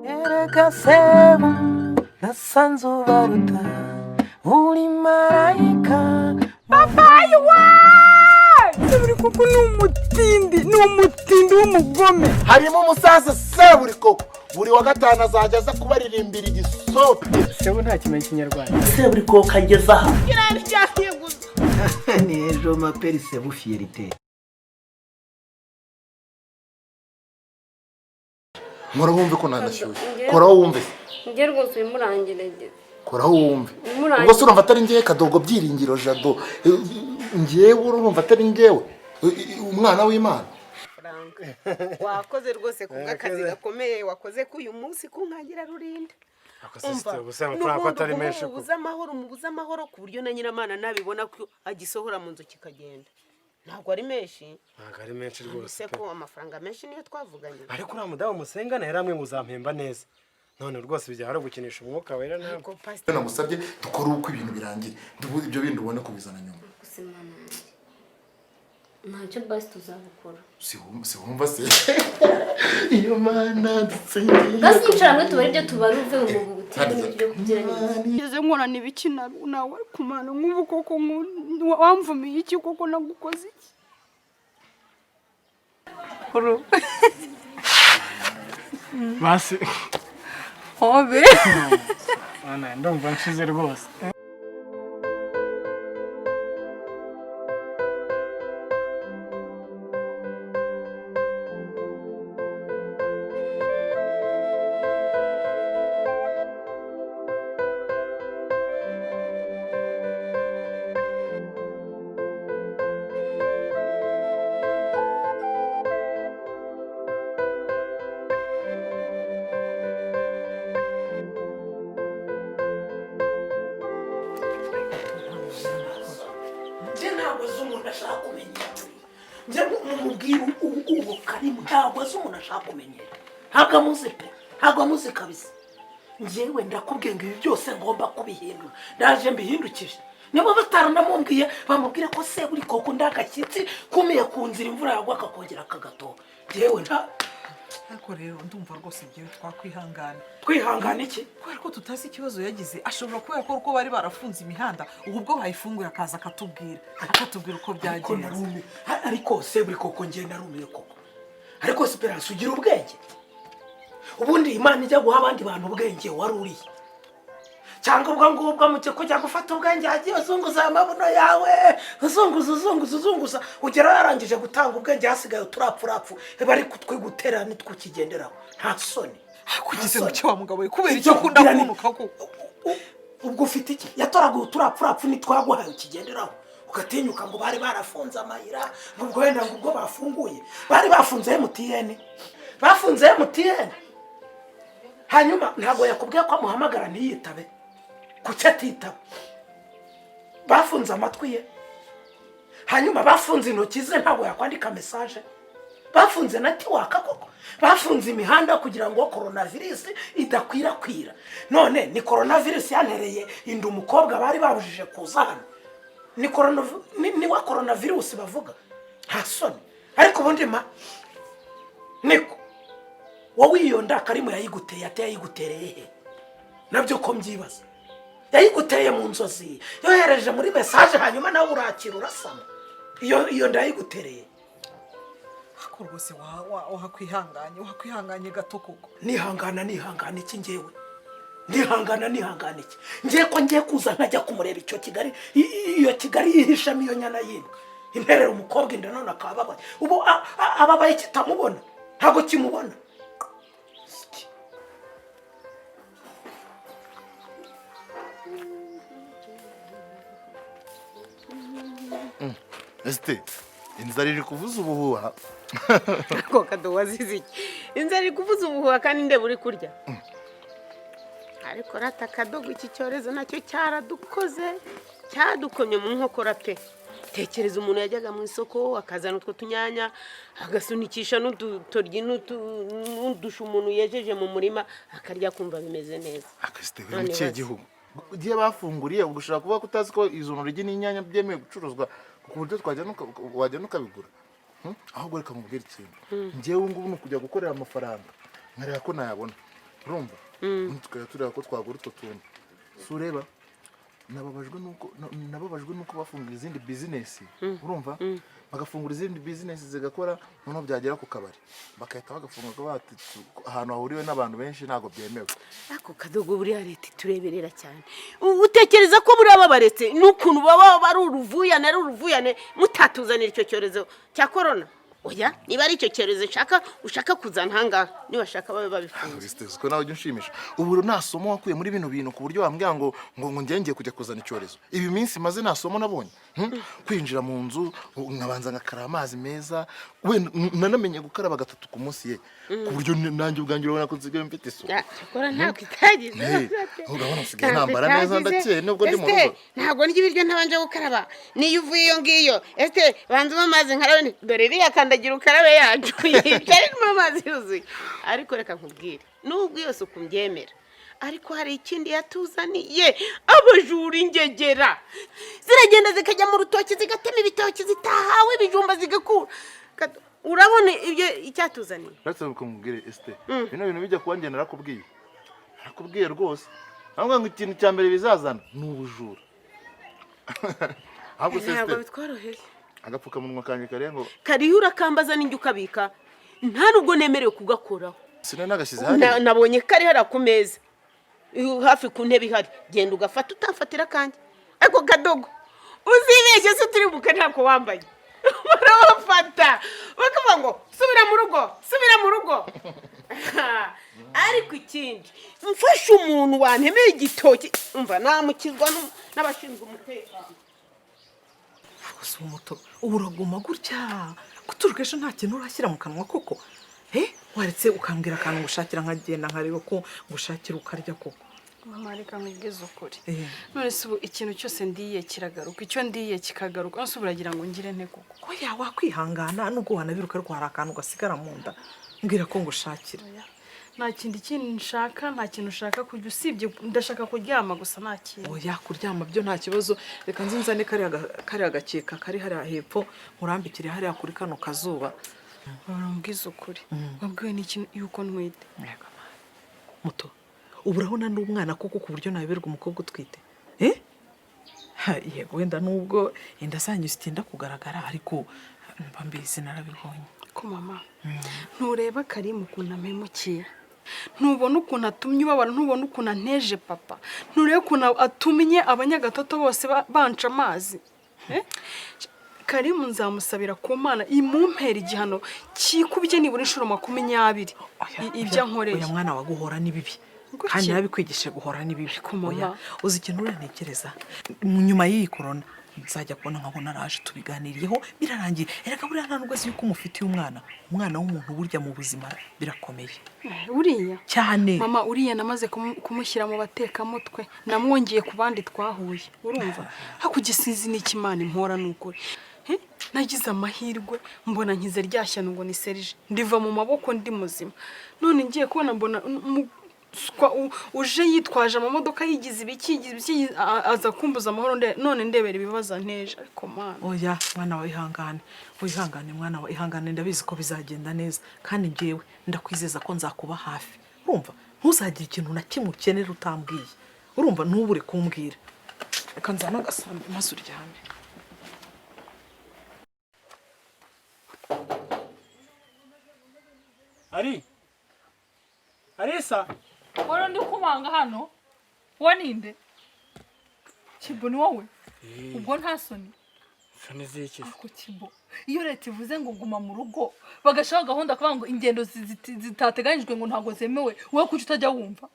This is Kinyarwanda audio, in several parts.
Erega sebu nasanze ubaruta uri marayika papayi wa seburi kuko n'umutindi w'umugome harimo umusaza seburi koko buri wa gatanu azajya aza kubaririmbira igisope sebu nta kimenya ikinyarwanda seburi koko ageze aha kirari cyahiye gusa ni ejo maperi sebu fiyerite nkora wumve ko nanashyushye koraho wumve njye rwose murangirege koraho wumve ubwo se urumva atari ngewe kadogo byiringiro jado ngewe urumva atari ngewe umwana w'Imana wakoze rwose kubw'akazi gakomeye wakoze ko uyu munsi kunkangira rurinda ubuze amahoro ku buryo na nyiramana nabibona ko agisohora mu nzu kikagenda ntabwo ari menshi rwose ko amafaranga menshi niyo twavuganye ariko uriya mudamu musengana yari amwe muzampemba neza none rwose bijya hari gukinisha umwuka wera ntabwo namusabye dukore uko ibintu birangiye ibyo bindi ubone kubizana nyuma ntacyo basi tuzabukora si wumva se iyo mana dusengeye basi yicara mwe tubare ibyo tubara uve mu butinde n'ibyo kugira neza ngeze nkorana ibiki nawe kumana nk'ubu koko wamvumiye iki koko nagukoze iki basi hobe ana ndumva nshize rwose ntabwo amuzi kabisa njyewe ndakubwiye ngo ibi byose ngomba kubihindura ndaje mbihindukije niba bataranamubwiye bamubwire ko se buri koko ndakashyitsi kumiye ku nzira imvura yagwa akakongera akagatoha njyewe ariko rero ndumva rwose ibyo twihangana iki kubera ko tutazi ikibazo yagize ashobora kubera ko uko bari barafunze imihanda ubu bwo bayifunguye akaza akatubwira uko byagenze ariko se buri koko njye narumiye koko ariko Esperance ugira ubwenge ubundi Imana ijya guha abandi bantu ubwenge wari uriye cyangwa ubwo ngubwo muke kujya gufata ubwenge hagiye uzunguza amabuno yawe uzunguza ugera yarangije gutanga ubwenge hasigaye turapfurapfu bari kutwigutera nitwukigenderaho nta soni kugeze mu cyo wa mugabo we kubera icyo kunda kunuka ko ubwo ufite iki yatoraguye turapfurapfu nitwaguhaye ukigenderaho ugatinyuka ngo bari barafunze amayira ngo wenda ngo ubwo bafunguye bari bafunze MTN hanyuma ntabwo yakubwiye ko amuhamagara ntiyitabe kuki atitaba bafunze amatwi ye hanyuma bafunze intoki ze ntabwo yakwandika mesaje bafunze netiwaka koko bafunze imihanda kugira ngo coronavirus idakwirakwira none ni coronavirus yantereye inda umukobwa bari babujije kuza hano ni wa coronavirus bavuga nta soni ariko ubundi niko wowe iyo ndakarimo yayiguteye ate yayigutereye he nabyo ko mbyibaza yayiguteye mu nzozi yohereje muri message hanyuma nawe urakira urasama iyo ndayigutereye ako rwose wakwihanganye gato koko nihangana iki ngewe nihangana iki ngiye ko ngiye kuza nkajya kumureba icyo Kigali iyo Kigali yihishamo iyo nyana y'imbwa interera umukobwa inda none akababaye ubu ababaye kitamubona ntago kimubona Este inzara iri kuvuza ubuhuha ko kado wazize iki inzara iri kuvuza ubuhuha kandi nde buri kurya ariko rata kadogo iki cyorezo nacyo cyaradukoze cyadukomye mu nkokora pe tekereza umuntu yajyaga mu isoko akazana utwo tunyanya agasunikisha n'udutoryi n'udushu umuntu yejeje mu murima akarya kumva bimeze neza akasite mu cye gihugu giye bafunguriye ugushaka kuba kutazi ko izo ntoryi n'inyanya byemewe gucuruzwa ku buryo wajya ukabigura ahubwo reka mubwire ikintu njyewe ngubu ni ukujya gukorera amafaranga nkareba ko nayabona urumva tukajya tureba ko twagura utwo tuntu si ureba nababajwe nuko bafungura izindi bizinesi urumva bagafungura izindi bizinesi zigakora noneho byagera ku kabari bakahita bagafunga ahantu hahuriwe n'abantu benshi ntabwo byemewe. ako kadogo buriya leta itureberera cyane utekereza ko buriya babaretse n'ukuntu baba bari uruvuyane mutatuzanira icyo cyorezo cya korona oya niba ari icyo cyorezo ushaka kuzana ahangaha niba bashaka babe babifunze ko nawe ujya unshimisha ubu nta somo wakuye muri bino bintu ku buryo wambwira ngo ngiye kujya kuzana icyorezo ibi minsi maze nta somo nabonye kwinjira mu nzu nkabanza ngakaraba amazi meza nanamenye gukaraba 3 ku munsi ye ku buryo nanjye ubwanjye urabona ko nsigaye mfite isuku yakora ntabwo itagize urabona nsigaye nambara neza ndakeye nubwo ndi mu rugo ntabwo ndya ibiryo ntabanje gukaraba niyo uvuye iyo ngiyo banza amazi nkarabe dore iriya kandagira ukarabe yacu yicarimo amazi yuzuye ariko reka nkubwire nubwo yose ukumbyemera ariko hari ikindi yatuzaniye abajura ingegera ziragenda zikajya mu rutoki zigatema ibitoki zitahawe ibijumba zigakura urabona ibyo icyatuzaniye natse ukamubwire bino bintu bijya kuba ngena nakubwiye rwose ahubwo ngo ikintu cya mbere bizazana ni ubujura ntabwo bitworoheye agapfukamunwa kanjye karengo kariho urakambaza n'injye ukabika nta nubwo nemerewe kugakoraho sinanagashyize hariya nabonye kari hariya ku meza hafi ku ntebe ihari genda ugafata utafatira kanjye ariko kadogo uzibeshye se turi buke ntako wambaye barabafata bakavuga ngo subira mu rugo ariko ikindi mfashe umuntu wantemeye igitoki umva namukizwa n'abashinzwe umutekano gusa umuto uraguma gutya guturuka ejo nta kintu urashyira mu kanwa koko waretse ukambwira akantu ngushakira nkagenda nkareba ko ngushakira ukarya koko mama reka nkubwize ukuri none se ubu ikintu cyose ndiye kiragaruka icyo ndiye kikagaruka none se uragira ngo ngire nte koko oya wakwihangana nubwo wanabiruka ariko hari akantu gasigara mu nda mbwira ko ngushakira nta kintu nshaka nta kintu ushaka kurya usibye ndashaka kuryama gusa nta kintu oya kuryama byo nta kibazo reka nzinzane kariya gakeka kari hariya hepfo nkurambikire hariya kuri kano kazuba urambwiza ukuri wabwiwe n'iki yuko ntwite muto ubu urabona n'umwana koko ku buryo naberwa umukobwa utwite yego wenda nubwo inda zanyu zitinda kugaragara ariko mba mbizi narabibonye ko mama ntureba Karimu ukuntu ampemukiye ntubona ukuntu atumye ubabara ntubona ukuntu anteje papa nturebe ukuntu atumye abanyagatoto bose banca amazi Karimu nzamusabira ku Mana imumpera igihano kikubye nibura inshuro 20 ibyo nkoresha oya mwana waguhora ni bibi kandi nabikwigishe guhora ni bibi oya uzi ikintu urantekereza nyuma y'iyi corona nzajya kubona nkabona araje tubiganiriyeho birarangiye erega buriya nta nubwo yuko umufitiye umwana w'umuntu burya mu buzima birakomeye uriya cyane mama uriya namaze kumushyira mu batekamutwe namwongeye ku bandi twahuye urumva hakugisizi n'ikimana impora n'ukuri nagize amahirwe mbona nkize ryashyano ngo ni Serge ndiva mu maboko ndi muzima none ngiye kubona mbona uje yitwaje amamodoka yigize ibiki aza kumbuza amahoro none ndebera ibibazo nteje ariko mana oya mwana wa ihangane mwana wa ihangane ndabizi ko bizagenda neza kandi ngewe ndakwizeza ko nzakuba hafi urumva ntuzagire ikintu na kimwe ukenera utambwiye urumva ntubure kumbwira reka nzana agasambi maze uryame Arisa Waro ndi kumanga hano waninde Kibo ni wowe ubwo nta soni soni ziki ako Kibo iyo leta ivuze ngo guma mu rugo bagashaka gahunda kuvuga ngo ingendo zitateganyijwe ngo ntago zemewe wowe kuki utajya wumva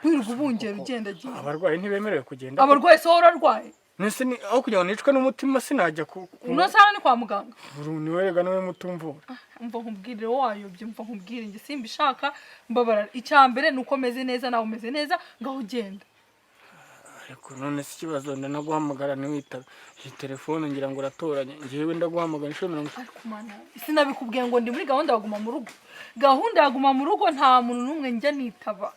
wirirwa ubungera ugenda giye abarwayi ntibemerewe kugenda abarwayi so urarwaye nese ni aho kugira ngo nicwe n'umutima sinajya uno sana ni kwa muganga ni werega nawe mutumvura umva nkubwire wayo byumva nkubwire nge simbishaka mbabara icyambere nuko meze neza nawe umeze neza ngaho ugenda ariko none si kibazo ndanaguhamagara niwitaba iyi telefone ngira ngo uratoranye ngiye ndaguhamagara inshuro 40 ariko mana sinabikubwiye ngo ndi muri gahunda yaguma mu rugo gahunda yaguma mu rugo nta muntu numwe njya nitaba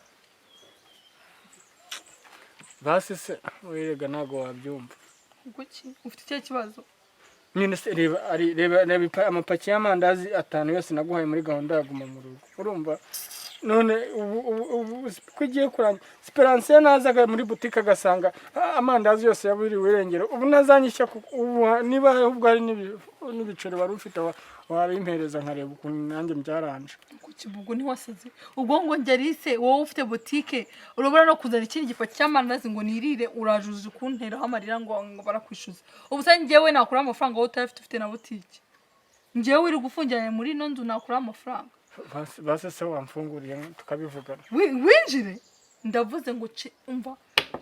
basi se werega nago wabyumva kuki ufite icyo kibazo nyine se reba amapaki y'amandazi 5 yose naguhaye muri gahunda yaguma mu rugo urumva none ubu ko igiye kurangira Esperance nazaga muri butike agasanga amandazi yose yaburiwe irengero ubu nazanyishya niba ahubwo hari n'ibiceri wari ufite wabimpereza nkareba ukuntu nanjye byaranje kuki ubwo ntiwasaze ubwo ngo Ngerise wowe ufite butike urabona no kuzana ikindi gipaki cy'amandazi ngo nirire urajuje kunteraho amarira ngo barakwishyuza ubu se njyewe nakura amafaranga wowe ufite na butike njyewe uri gufungirana muri ino nzu nakura amafaranga base se wamfunguriye tukabivugana winjire ndavuze ngo umva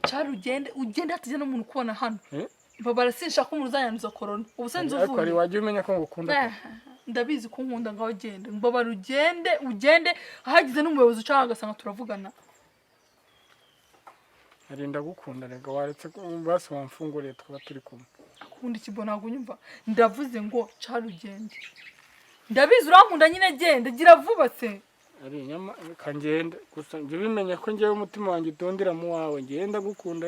cyari ugende hatije no muntu kubona hano baba sinshaka umuntu uzanyanduza corona ubu se nzuvuye ariko ari wagiye umenya ko ngukunda ndabizi ko nkunda ngaho gende mbaba ugende ahagize n'umuyobozi ucaha agasanga turavugana ari ndagukunda rega waretse base wamfunguriye tukaba turi kumwe akundi kibona gunyumva ndavuze ngo cyari ugende ndabizi urankunda nyine gende gira vuba se ari nyama kangende gusa nje bimenye ko ngewe umutima wanjye utondera mu wawe ngenda gukunda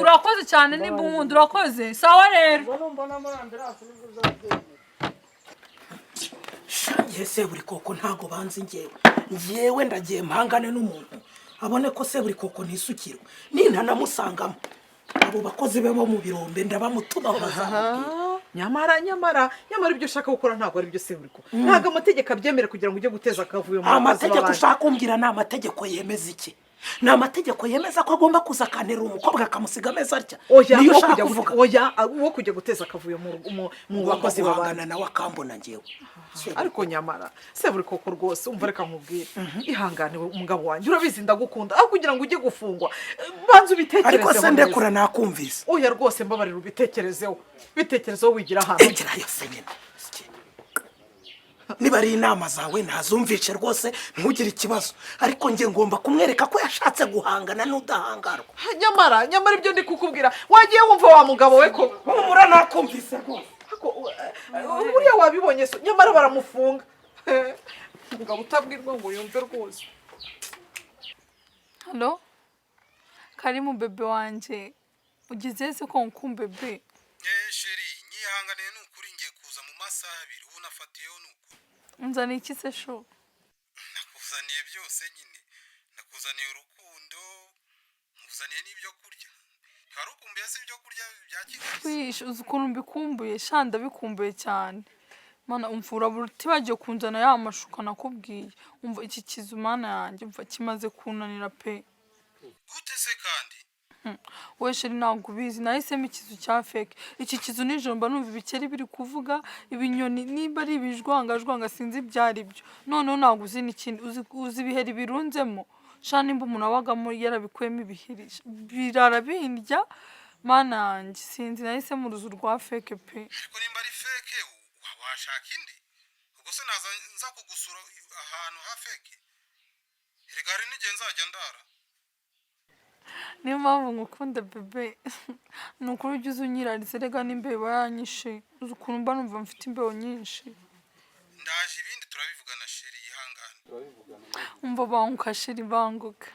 urakoze cyane nimba unkunda urakoze sawa rero mbona amaranderasi nibwo uzagenda ese buri koko ntago banzi ngewe ndagiye mpangane n'umuntu abone ko se buri koko nisukirwa nintanamusangamo abo bakozi be bo mu birombe ndabamutuma bazamubwira nyamara ibyo ushaka gukora ntabwo ari byo se buri ko ntabwo amategeko abyemera kugira ngo ujye guteza akavuyo mu amategeko ushaka kumbwira ni amategeko yemeza iki ni amategeko yemeza ko agomba kuza akanera umukobwa akamusiga ameza atya niyo ushaka kuvuga wo kujya guteza akavuyo mu bakozi babana nawe akambona ngewe ariko nyamara se buri koko rwose umva reka nkubwire ihangane umugabo wanjye urabizi ndagukunda aho kugira ngo ujye gufungwa banza ubitekerezeho ariko se ndekura nakumvise oya rwose mbabarira ubitekerezeho wigira ahantu egerayo se nyine niba ari inama zawe ntazumvishe rwose ntugire ikibazo ariko nge ngomba kumwereka ko yashatse guhangana n'udahangarwa nyamara ibyo ndi kukubwira wagiye wumva wa mugabo we ko humura nakumvise rwose buriya wabibonye so nyamara baramufunga umugabo utabwirwa ngo yumve rwose halo karimu bebe wanje ugize se ko nkumbebe sheri nyihanganiye n'ukuri ngiye kuza mu masaha abiri ubu nafatiyeho n'uko unzaniye iki se sho nakuzaniye byose nyine nakuzaniye urukundo nkuzaniye n'ibyo kurya hari ukumbuye se ibyo kurya bya Kigali uzi ukuntu mbikumbuye shanda bikumbuye cyane mana umvura buruti bagiye kunzana ya mashuka nakubwiye umva iki kizu mana yanjye umva kimaze kunanira pe gute se kandi we sheri ntabwo ubizi nahisemo ikizu cya feke iki kizu nijoro mba numva ibikeri biri kuvuga ibinyoni niba ari ibijwangajwanga sinzi ibyo ari byo noneho ntabwo uzi n'ikindi uzi ibiheri birunzemo sha nimba umuntu abagamo yarabikuyemo ibiheri birara bindya mana yanjye sinzi nahisemo uruzu rwa feke pe ariko nimba ari feke washaka indi ubwo se naza nza kugusura ahantu ha feke erega hari n'igihe nzajya ndara niyo mpamvu ngukunda bebe ni ukuri ujya uza unyiraritse rega n'imbeba yanyishe uzi ukuntu mba numva mfite imbeho nyinshi ndaje ibindi turabivugana sheri yihangane umva banguka sheri banguka